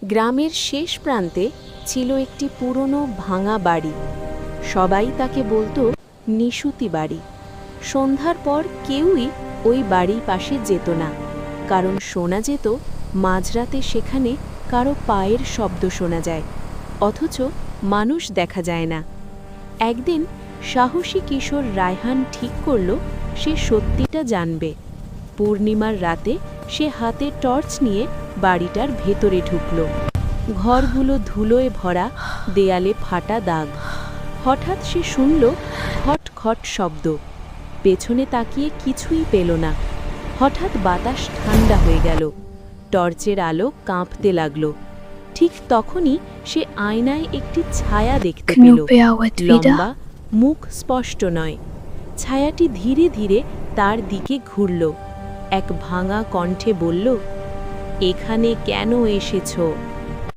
গ্রামের শেষ প্রান্তে ছিল একটি পুরনো ভাঙা বাড়ি। সবাই তাকে বলতো নিশুতি বাড়ি। সন্ধ্যার পর কেউই ওই বাড়ির পাশে যেত না, কারণ শোনা যেত মাঝরাতে সেখানে কারো পায়ের শব্দ শোনা যায়, অথচ মানুষ দেখা যায় না। একদিন সাহসী কিশোর রায়হান ঠিক করল সে সত্যিটা জানবে। পূর্ণিমার রাতে সে হাতে টর্চ নিয়ে বাড়িটার ভেতরে ঢুকল। ঘরগুলো ধুলোয় ভরা, দেয়ালে ফাটা দাগ। হঠাৎ সে শুনল খট খট শব্দ। পেছনে তাকিয়ে কিছুই পেল না। হঠাৎ বাতাস ঠান্ডা হয়ে গেল, টর্চের আলো কাঁপতে লাগল। ঠিক তখনই সে আয়নায় একটি ছায়া দেখতে পেল। লম্বা, মুখ স্পষ্ট নয়। ছায়াটি ধীরে ধীরে তার দিকে ঘুরল। এক ভাঙা কণ্ঠে বলল, "এখানে কেন এসেছো?"